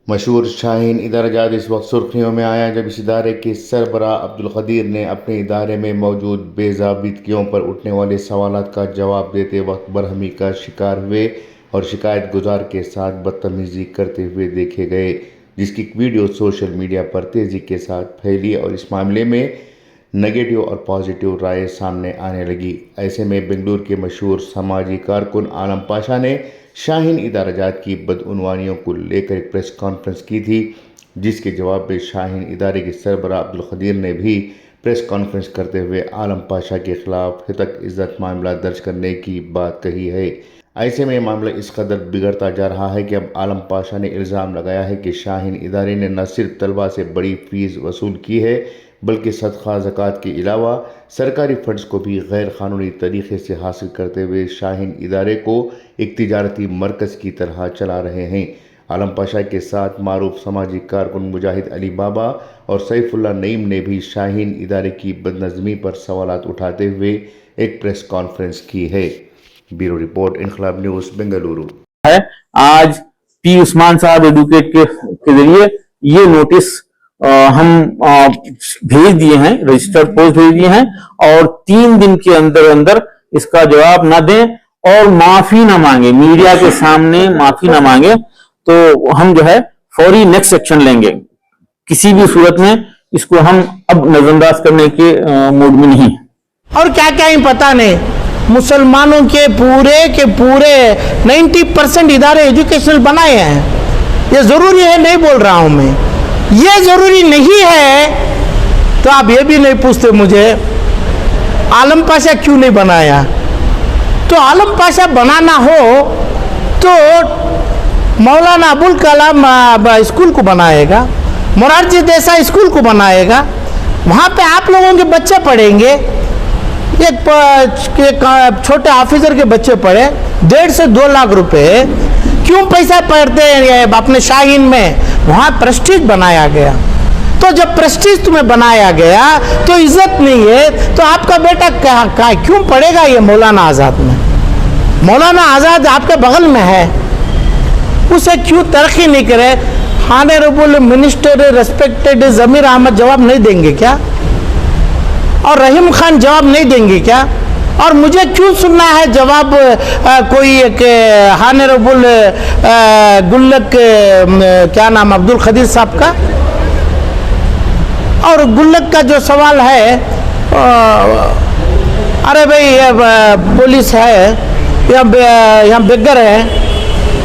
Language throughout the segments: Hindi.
मशहूर शाहीन इदाराजात इस वक्त सुर्खियों में आया जब इस इदारे के सरबराह अब्दुल कदीर ने अपने इदारे में मौजूद बेज़ाबितगियों पर उठने वाले सवालात का जवाब देते वक्त बरहमी का शिकार हुए और शिकायत गुजार के साथ बदतमीज़ी करते हुए देखे गए, जिसकी वीडियो सोशल मीडिया पर तेज़ी के साथ फैली और इस मामले में नेगेटिव और पॉजिटिव राय सामने आने लगी। ऐसे में बेंगलुरु के मशहूर समाजी कारकुन आलम पाशा ने शाहीन इदाराजात की बदउनवानियों को लेकर एक प्रेस कॉन्फ्रेंस की थी, जिसके जवाब में शाहीन इदारे के सरबराह अब्दुल कदीर ने भी प्रेस कॉन्फ्रेंस करते हुए आलम पाशा के खिलाफ हितक इज्जत मामला दर्ज करने की बात कही है। ऐसे में मामला इस कदर बिगड़ता जा रहा है कि अब आलम पाशा ने इल्ज़ाम लगाया है कि शाहीन इदारे ने न सिर्फ तलबा से बड़ी फ़ीस वसूल की है बल्कि सदका ज़कात के अलावा सरकारी फंड्स को भी गैर कानूनी तरीके से हासिल करते हुए शाहीन इदारे को एक तिजारती मरकज़ की तरह चला रहे हैं। आलम पाशा के साथ मारूफ समाजी कारकुन मुजाहिद अली बाबा और सैफुल्लाह नईम ने भी शाहीन इदारे की बदनज़मी पर सवालात उठाते हुए एक प्रेस कॉन्फ्रेंस की है। ब्यूरो रिपोर्ट, इनकलाब न्यूज़, बेंगलुरु। है आज पी उस्मान साहब एडवोकेट के जरिए ये नोटिस हम भेज दिए हैं, रजिस्टर्ड पोस्ट भेज दिए हैं और 3 दिन के अंदर अंदर इसका जवाब ना दें और माफी ना मांगे, मीडिया के सामने माफी ना मांगे तो हम जो है फौरी नेक्स्ट एक्शन लेंगे। किसी भी सूरत में इसको हम अब नजरअंदाज करने के मूड में नहीं है। और क्या क्या ही पता नहीं, मुसलमानों के पूरे 90% इदारे एजुकेशनल बनाए हैं। ये जरूरी है, नहीं बोल रहा हूं मैं, ये जरूरी नहीं है तो आप ये भी नहीं पूछते मुझे आलम पाशा क्यों नहीं बनाया। तो आलम पाशा बनाना हो तो मौलाना अबुल कलाम स्कूल को बनाएगा, मोरारजी देसाई स्कूल को बनाएगा, वहां पे आप लोगों के बच्चे पढ़ेंगे। एक छोटे ऑफिसर के बच्चे पढ़े 1.5 से 2 लाख रुपए क्यों पैसा पढ़ते हैं अपने शाहीन में, वहां प्रेस्टीज बनाया गया। तो जब प्रेस्टीज तुम्हें बनाया गया तो इज्जत नहीं है तो आपका बेटा क्यों पढ़ेगा ये मौलाना आजाद में। मौलाना आजाद आपके बगल में है, उसे क्यों तरक्की नहीं करे। हानेरेबल मिनिस्टर रिस्पेक्टेड जमीर अहमद जवाब नहीं देंगे क्या, और रहीम खान जवाब नहीं देंगे क्या, और मुझे क्यों सुनना है जवाब कोई एक हानेरेबल गुल्लक क्या नाम अब्दुल कदीर साहब का। और गुल्लक का जो सवाल है अरे भाई पुलिस है यहाँ बेगर है,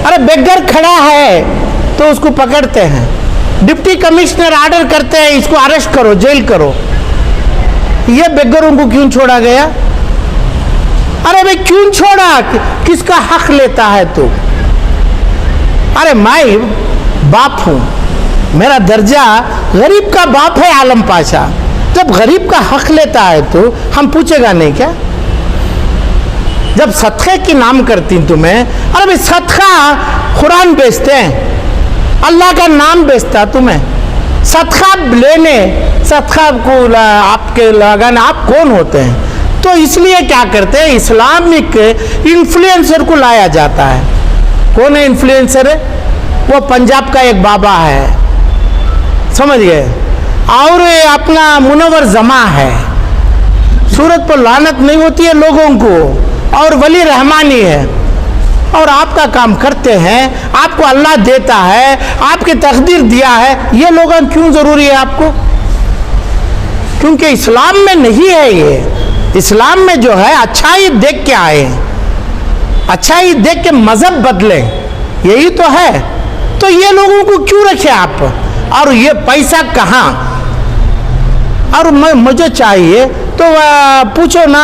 अरे बेगर खड़ा है तो उसको पकड़ते हैं, डिप्टी कमिश्नर ऑर्डर करते हैं इसको अरेस्ट करो, जेल करो। ये बेगरों को क्यों छोड़ा गया? अरे भाई क्यों छोड़ा, किसका हक लेता है तू? अरे मैं बाप हूं, मेरा दर्जा गरीब का बाप है आलम पाशा। जब गरीब का हक लेता है तो हम पूछेगा नहीं क्या? जब सदक़े की नाम करती तुम्हें, अरे भाई सदका कुरान बेचते हैं, अल्लाह का नाम बेचता तुम्हें, सदका लेने सदका को आपके लगाने आप कौन होते हैं? तो इसलिए क्या करते हैं, इस्लामिक इन्फ्लुएंसर को लाया जाता है। कौन है इन्फ्लुएंसर? वो पंजाब का एक बाबा है, समझ गए, और अपना मुनव्वर जमा है। सूरत पर लानत नहीं होती है लोगों को, और वली रहमानी है, और आपका काम करते हैं, आपको अल्लाह देता है, आपकी तकदीर दिया है। ये लोग क्यों जरूरी है आपको? क्योंकि इस्लाम में नहीं है ये। इस्लाम में जो है अच्छाई देख के आए, अच्छाई देख के मजहब बदले, यही तो है। तो ये लोगों को क्यों रखे आप? और ये पैसा कहाँ? और मुझे चाहिए तो पूछो ना,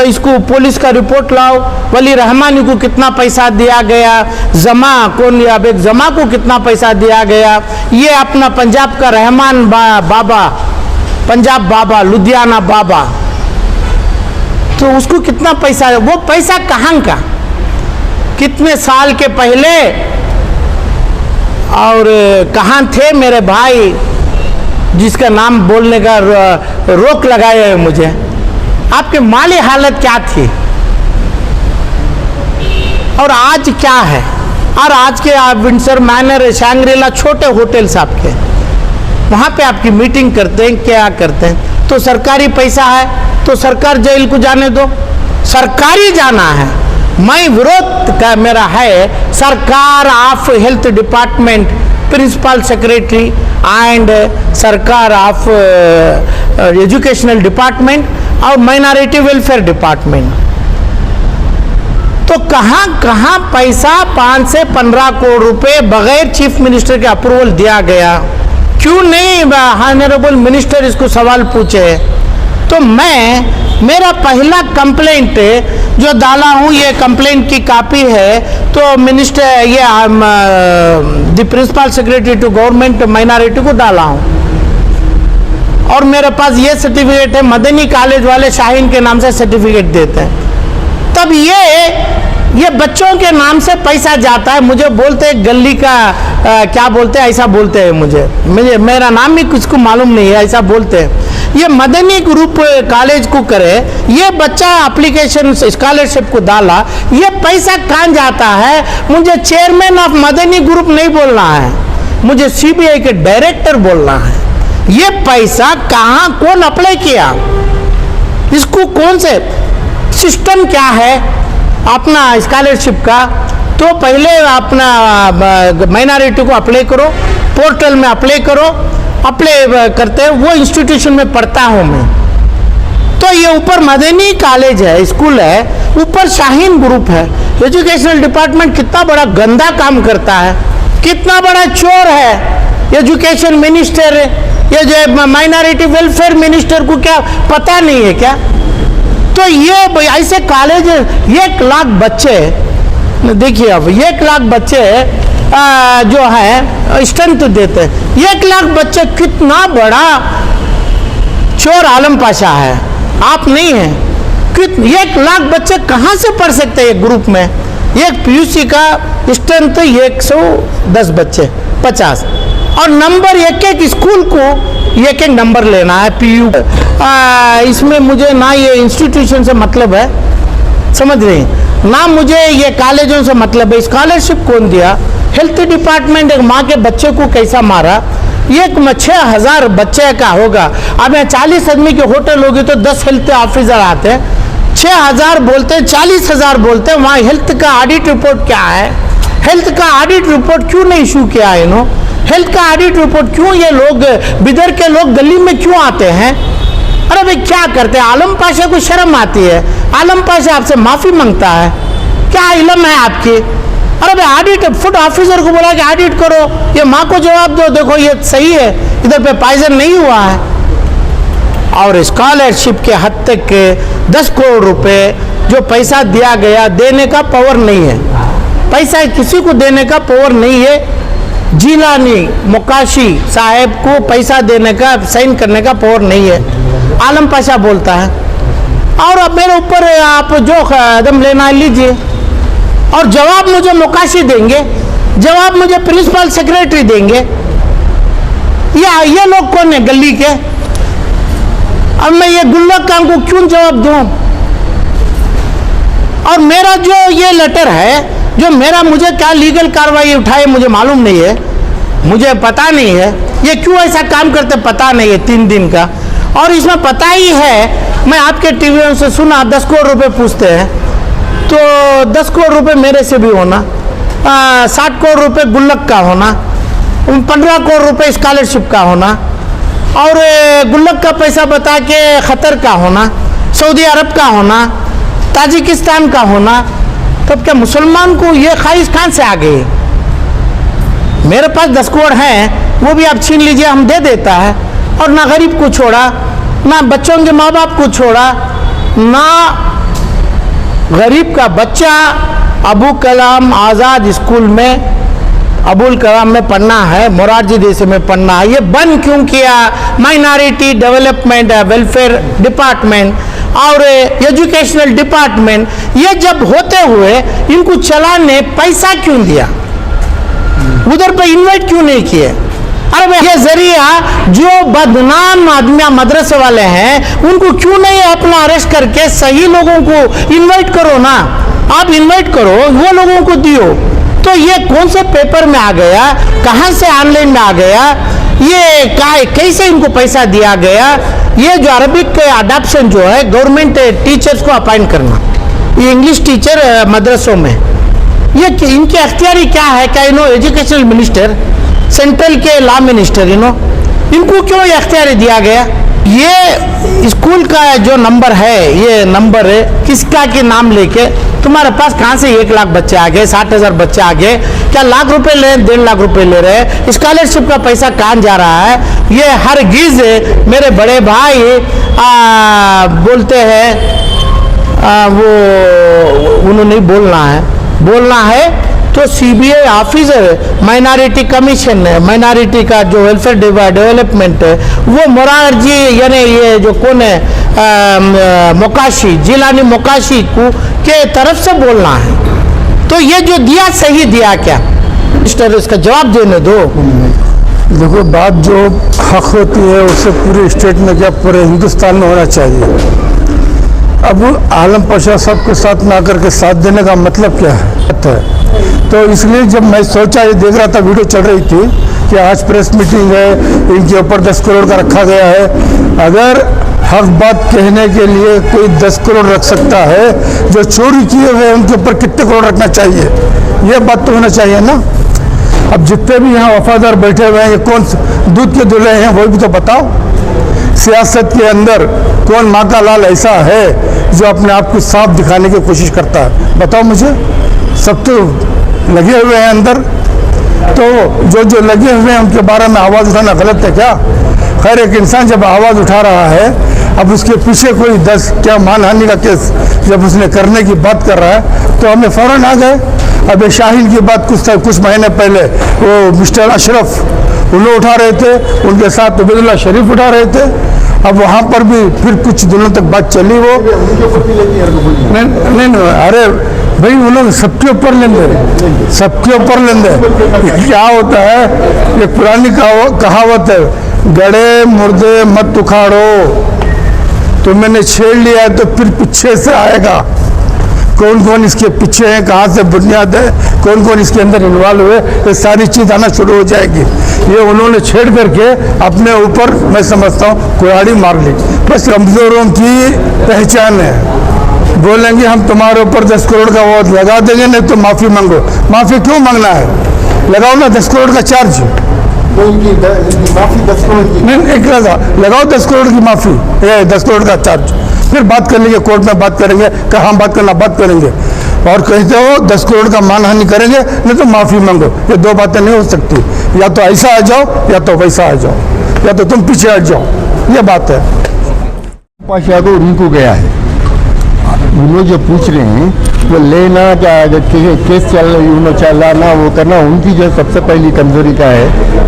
इसको पुलिस का रिपोर्ट लाओ, वली रहमानी को कितना पैसा दिया गया, जमा कौन लिया, जमा को कितना पैसा दिया गया, ये अपना पंजाब का रहमान बाबा, पंजाब बाबा, लुधियाना बाबा, तो उसको कितना पैसा है? वो पैसा कहाँ का, कितने साल के पहले और कहाँ थे मेरे भाई जिसका नाम बोलने का रोक लगाए है मुझे? आपके माली हालत क्या थी और आज क्या है? और आज के आप विंडसर मैनर, शैंग्रीला, छोटे होटल्स आपके, वहाँ पे आपकी मीटिंग करते हैं, क्या करते हैं? तो सरकारी पैसा है तो सरकार जेल को जाने दो, सरकारी जाना है। मैं विरोध का मेरा है सरकार of health department, principal secretary and सरकार ऑफ एजुकेशनल डिपार्टमेंट और माइनॉरिटी वेलफेयर डिपार्टमेंट। तो कहाँ कहाँ पैसा 5 से 15 करोड़ रुपए बगैर चीफ मिनिस्टर के अप्रूवल दिया गया? क्यों नहीं ऑनरेबल मिनिस्टर इसको सवाल पूछे? तो मेरा पहला कंप्लेंट जो डाला हूँ, ये कंप्लेंट की कॉपी है, तो मिनिस्टर ये the principal secretary to government minority को डाला हूँ। और मेरे पास ये सर्टिफिकेट है, मदनी कॉलेज वाले शाहीन के नाम से सर्टिफिकेट देते हैं। तब ये बच्चों के नाम से पैसा जाता है, मुझे बोलते हैं गली का क्या बोलते हैं, ऐसा बोलते हैं मुझे मेरा नाम भी कुछ को मालूम नहीं है, ऐसा बोलते हैं। ये मदनी ग्रुप कॉलेज को करे, ये बच्चा एप्लीकेशन स्कॉलरशिप को डाला, ये पैसा कहाँ जाता है? मुझे चेयरमैन ऑफ मदनी ग्रुप नहीं बोलना है, मुझे सीबीआई के डायरेक्टर बोलना है। ये पैसा कहाँ, कौन अप्लाई किया इसको, कौन से सिस्टम क्या है अपना स्कॉलरशिप का? तो पहले अपना माइनॉरिटी को अप्लाई करो, पोर्टल में अप्लाई करो, अप्लाई करते हैं, वो इंस्टीट्यूशन में पढ़ता हूँ मैं। तो ये ऊपर मदनी कॉलेज है, स्कूल है, ऊपर शाहीन ग्रुप है। एजुकेशनल डिपार्टमेंट कितना बड़ा गंदा काम करता है, कितना बड़ा चोर है। एजुकेशन मिनिस्टर, ये जो माइनॉरिटी वेलफेयर मिनिस्टर को क्या पता नहीं है क्या? तो ये ऐसे कॉलेज 1 लाख बच्चे, देखिए अब 1 लाख बच्चे जो है स्ट्रेंथ देते हैं। 1 लाख बच्चे कितना बड़ा चोर आलम पाशा है, आप नहीं है। 1 लाख बच्चे कहाँ से पढ़ सकते हैं ग्रुप में? एक पीयूसी का स्ट्रेंथ 110 बच्चे 50, और नंबर एक स्कूल को एक नंबर लेना है पीयू। इसमें मुझे ना ये इंस्टीट्यूशन से मतलब है, समझ रहे, ना मुझे ये कॉलेजों से मतलब है। स्कॉलरशिप कौन दिया? हेल्थ डिपार्टमेंट एक माँ के बच्चे को कैसा मारा? एक 6000 बच्चे का होगा, अब यहाँ 40 आदमी की होटल होगी तो 10 हेल्थ ऑफिसर आते हैं, 6000 बोलते हैं, 40,000 बोलते हैं। वहाँ हेल्थ का ऑडिट रिपोर्ट क्या है? हेल्थ का ऑडिट रिपोर्ट क्यों नहीं इशू किया है इन्हों? हेल्थ का ऑडिट रिपोर्ट क्यों ये लोग बिदर के लोग गली में क्यों आते हैं? अरे भाई क्या करते हैं? आलम पाशा को शर्म आती है? आलम पाशा आपसे माफी मांगता है, क्या इल्म है आपकी? अरे भाई ऑडिट, फूड ऑफिसर को बोला कि ऑडिट करो, ये माँ को जवाब दो, देखो ये सही है, इधर पे पॉइजन नहीं हुआ है। और स्कॉलरशिप के हद तक 10 करोड़ रुपए जो पैसा दिया गया, देने का पावर नहीं है, पैसा किसी को देने का पावर नहीं है। जिलानी मोकाशी साहब को पैसा देने का, साइन करने का पावर नहीं है, आलम पाशा बोलता है। और अब मेरे ऊपर आप जो कदम लेना है लीजिए, और जवाब मुझे मोकाशी देंगे, जवाब मुझे प्रिंसिपल सेक्रेटरी देंगे। ये लोग कौन है गली के? अब मैं ये गुल्लक काम को क्यों जवाब दूं? और मेरा जो ये लेटर है, जो मेरा मुझे क्या लीगल कार्रवाई उठाए मुझे मालूम नहीं है, मुझे पता नहीं है ये क्यों ऐसा काम करते, पता नहीं है 3 दिन का। और इसमें पता ही है, मैं आपके टीवी से सुना 10 करोड़ रुपए पूछते हैं, तो 10 करोड़ रुपए मेरे से भी होना, 60 करोड़ रुपए गुल्लक का होना, 15 करोड़ रुपए स्कॉलरशिप का होना, और गुल्लक का पैसा बता के खतर का होना, सऊदी अरब का होना, ताजिकिस्तान का होना। तब क्या मुसलमान को ये ख्वाहिश कहाँ से आ गई? मेरे पास 10 करोड़ हैं, वो भी आप छीन लीजिए, हम दे देता है। और ना गरीब को छोड़ा, ना बच्चों के माँ बाप को छोड़ा, ना गरीब का बच्चा अबू कलाम आज़ाद स्कूल में, अबुल कलाम में पढ़ना है, मोरारजी देसाई में पढ़ना है। ये बंद क्यों किया? माइनॉरिटी डेवलपमेंट वेलफेयर डिपार्टमेंट और एजुकेशनल डिपार्टमेंट, ये जब होते हुए इनको चलाने पैसा क्यों दिया? उधर पे इन्वाइट क्यों नहीं किए? अरे भाई ये जरिया जो बदनाम आदमी मदरसे वाले हैं उनको क्यों नहीं अपना अरेस्ट करके सही लोगों को इन्वाइट करो ना? आप इन्वाइट करो, वो लोगों को दियो, तो ये कौन से पेपर में आ गया, कहां से ऑनलाइन में आ गया, ये कैसे इनको पैसा दिया गया। ये जो अरबिक अडॉप्शन जो है गवर्नमेंट टीचर्स को अपॉइंट करना, ये इंग्लिश टीचर मदरसों में, ये इनके अख्तियारी क्या है। क्या एजुकेशनल मिनिस्टर, सेंट्रल के लॉ मिनिस्टर, इनको क्यों ये अख्तियारी दिया गया। ये स्कूल का जो नंबर है, ये नंबर किसका के नाम लेके तुम्हारे पास कहां से 1 लाख बच्चे आ गए, 60,000 बच्चे आ गए, क्या लाख रुपए ले, 1.5 लाख रुपए ले रहे, स्कॉलरशिप का पैसा कहां जा रहा है। ये हरगिज मेरे बड़े भाई बोलते हैं, वो उन्होंने नहीं बोलना है तो सीबीआई ऑफिसर, माइनॉरिटी कमीशन है, माइनॉरिटी का जो वेलफेयर डेवलपमेंट है, वो मोरारजी यानी ये जो कौन है मोकाशी, जिलानी मोकाशी को के तरफ से बोलना है। तो ये जो दिया सही दिया क्या, मिस्टर इसका जवाब देने दो। देखो, बात जो हक होती है उससे पूरे स्टेट में क्या पूरे हिंदुस्तान में होना चाहिए। अब आलम पाशा साहब के साथ ना करके साथ देने का मतलब क्या है। तो इसलिए जब मैं सोचा, ये देख रहा था, वीडियो चल रही थी कि आज प्रेस मीटिंग है, इनके ऊपर 10 करोड़ का रखा गया है। अगर हक बात कहने के लिए कोई 10 करोड़ रख सकता है, जो चोरी किए हुए उनके ऊपर कितने करोड़ रखना चाहिए, ये बात तो होना चाहिए ना। अब जितने भी यहाँ वफादार बैठे हुए हैं, ये कौन दूध के दूल्हे हैं, वो भी तो बताओ। सियासत के अंदर कौन माँ का लाल ऐसा है जो अपने आप को साफ दिखाने की कोशिश करता है, बताओ मुझे। सब तो लगे हुए हैं अंदर, तो जो लगे हुए हैं उनके बारे में आवाज़ उठाना गलत है क्या। खैर, एक इंसान जब आवाज़ उठा रहा है, अब उसके पीछे कोई 10 क्या मानहानि का केस जब उसने करने की बात कर रहा है, तो हमें फ़ौरन आ गए। अब शाहीन की बात कुछ महीने पहले वो मिस्टर अशरफ उन्हें उठा रहे थे, उनके साथ उबैदुल्ला शरीफ उठा रहे थे। अब वहाँ पर भी फिर कुछ दिनों तक बात चली, वो नहीं, अरे भाई उन्होंने सबके ऊपर लेंदे। क्या होता है, एक पुरानी कहावत है, गड़े मुर्दे मत उखाड़ो, तो मैंने छेड़ लिया है तो फिर पीछे से आएगा। कौन कौन इसके पीछे है, कहाँ से बुनियाद है, कौन कौन इसके अंदर इन्वॉल्व हुए, ये सारी चीज़ आना शुरू हो जाएगी। ये उन्होंने छेड़ करके अपने ऊपर, मैं समझता हूँ, कुल्हाड़ी मार ली। बस कमज़ोरों की पहचान है, बोलेंगे हम तुम्हारे ऊपर 10 करोड़ का वो लगा देंगे, नहीं तो माफ़ी मांगो। माफ़ी क्यों मांगना है, लगाओ ना 10 करोड़ का चार्ज। माफ़ी 10 करोड़ की नहीं, एक लगाओ 10 करोड़ की माफ़ी, 10 करोड़ का चार्ज, फिर बात कर लेंगे, कोर्ट में बात करेंगे, कहाँ बात करना बात करेंगे। और कहते हो 10 करोड़ का मानहानि करेंगे, नहीं तो माफ़ी मांगो। ये दो बातें नहीं हो सकती, या तो ऐसा आ जाओ या तो वैसा आ जाओ, या तो तुम पीछे हट जाओ, ये बात है। पाशा को उनको गया है, उन्होंने जो पूछ रहे हैं वो लेना क्या, केस चल रहा वो करना, उनकी जो सबसे पहली कमजोरी का है।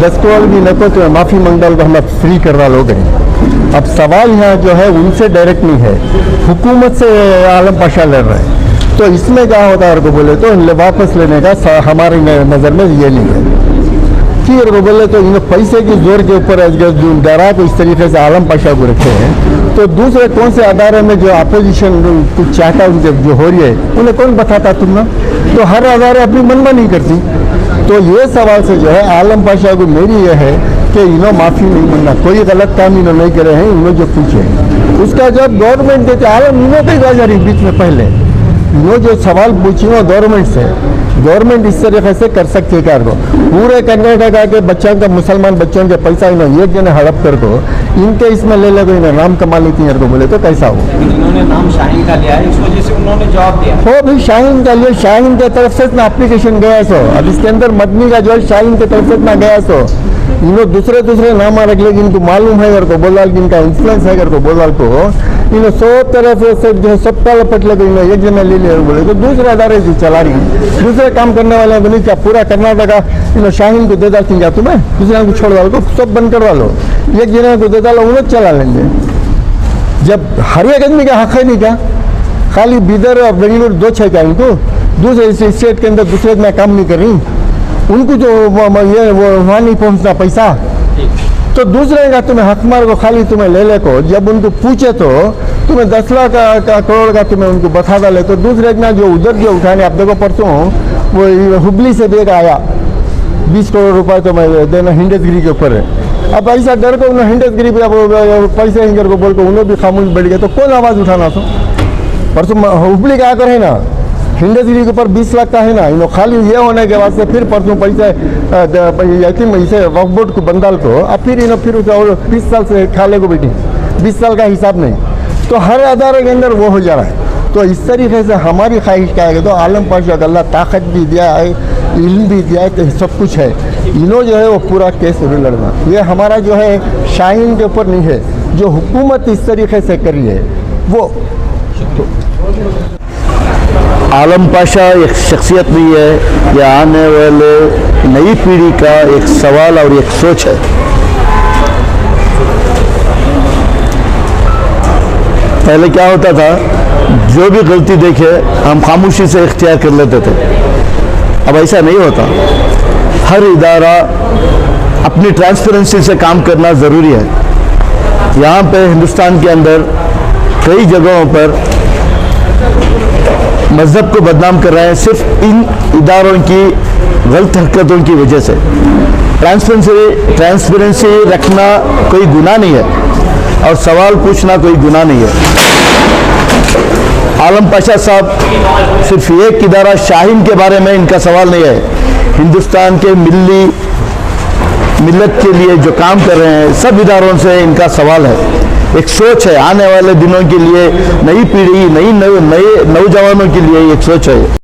10 करोड़ भी नको तो माफ़ी मांग डाल तो हम फ्री करवा लोग हैं। अब सवाल यहाँ जो है उनसे डायरेक्ट नहीं है, हुकूमत से आलम पाशा लड़ रहे हैं। तो इसमें क्या होता है, को बोले तो वापस लेने का हमारी नज़र में ये नहीं है। फिर वो बोले तो इन पैसे की जोर के ऊपर डरा को इस तरीके से आलम पाशा को रखे हैं, तो दूसरे कौन से अदारे में जो अपोजिशन कुछ चाहता उनके जो हो रही है उन्हें कौन बताता तुम ना। तो हर अदारे अपनी मनमानी करती। तो ये सवाल से जो है आलम पाशा को मेरी ये है कि इन्हों माफ़ी नहीं मांगना, कोई गलत काम इन्होंने नहीं करे हैं, इन्होंने जो पूछे उसका जब गवर्नमेंट देते आलम इन्हों कई गाजारी बीच में पहले इन्हों जो सवाल पूछी वो गवर्नमेंट से, गवर्नमेंट इस तरीके से कर सकती है क्या को पूरे कर्नाटका के बच्चों का, मुसलमान बच्चों के पैसा इन्होंने एक जने हड़प कर दो, इनके इसमें ले ले को इन्हें नाम कमा लेती है को बोले तो कैसा हो। इन्होंने नाम शाहीन का लिया है, इस वजह से उन्होंने जवाब दिया हो भाई शाहीन का लिए, शाहीन के तरफ से इतना एप्लीकेशन गया सो, अब इसके अंदर मदनी का जो है शाहीन के तरफ से इतना गया सो, इन्हों दूसरे नाम रख लेकिन इनको मालूम है अगर को बोल कि इनका इन्फ्लुएंस है अगर को बोल को इन्होंने 100 तरफ से जो सबका लपट लगे इन्हें एक जने ले लिया बोले तो दूसरे अदारे से चला रही है, दूसरे काम करने वाले बोले क्या पूरा कर्नाटका इन्होंने शाहीन को दे डालती क्या तुम्हें, दूसरे को छोड़ डालो, सब बंद करवा लो, एक जने को दे डालो उन्हें चला लेंगे। जब हर एक आदमी का हक है नहीं क्या, खाली बिदर और बेंगलुरु 2 छः क्या इनको, दूसरे स्टेट के अंदर दूसरे में काम नहीं कर रही, उनको जो ये वो वहाँ नहीं पहुँचना पैसा, तो दूसरे का तुम्हें हक मार को खाली तुम्हें ले ले को, जब उनको पूछे तो तुम्हें 10 लाख का करोड़ का तुम्हें उनको बता डाले, तो दूसरे ना जो उधर जो उठाने आप देखो परसों वो हुबली से भी एक आया 20 करोड़ रुपए तो मैं देना हिंडसगिरी के ऊपर है। अब ऐसा डर को उन्होंने हिंडसगिरी पे पैसे हिंगर को बोल के उन्होंने भी खामोश बैठ गया, तो कौन आवाज़ उठाना तो। परसों हुबली का आकर है ना, हिंडसगिरी के ऊपर 20 लाख का है ना, इन्होंने खाली ये होने के बाद से फिर परसों पैसे ऐसे वक्फ बोर्ड को बंदाल को, अब फिर इन्होंने फिर और 20 साल से खाले को बैठी, 20 साल का हिसाब नहीं, तो हर अदारे के अंदर वो हो जा रहा है। तो इस तरीके से हमारी ख्वाहिश क्या है, तो आलम पाशा का अल्लाह ताकत भी दिया है, इल्म भी दिया है, तो सब कुछ है। इन्हों जो है वो पूरा केस लड़ना, ये हमारा जो है शाहीन के ऊपर नहीं है, जो हुकूमत इस तरीके से कर रही है वो। आलम पाशा एक शख्सियत नहीं है, यह आने वाले नई पीढ़ी का एक सवाल और एक सोच है। पहले क्या होता था, जो भी गलती देखे हम खामोशी से इख्तियार कर लेते थे, अब ऐसा नहीं होता। हर इदारा अपनी ट्रांसपेरेंसी से काम करना ज़रूरी है। यहाँ पे हिंदुस्तान के अंदर कई जगहों पर मज़हब को बदनाम कर रहे हैं सिर्फ इन इदारों की गलत हरकतों की वजह से। ट्रांसपेरेंसी रखना कोई गुनाह नहीं है और सवाल पूछना कोई गुनाह नहीं है। आलम पाशा साहब सिर्फ एक इदारा शाहीन के बारे में इनका सवाल नहीं है, हिंदुस्तान के मिल्लत के लिए जो काम कर रहे हैं सब इदारों से इनका सवाल है। एक सोच है, आने वाले दिनों के लिए नई पीढ़ी, नए नौजवानों के लिए एक सोच है।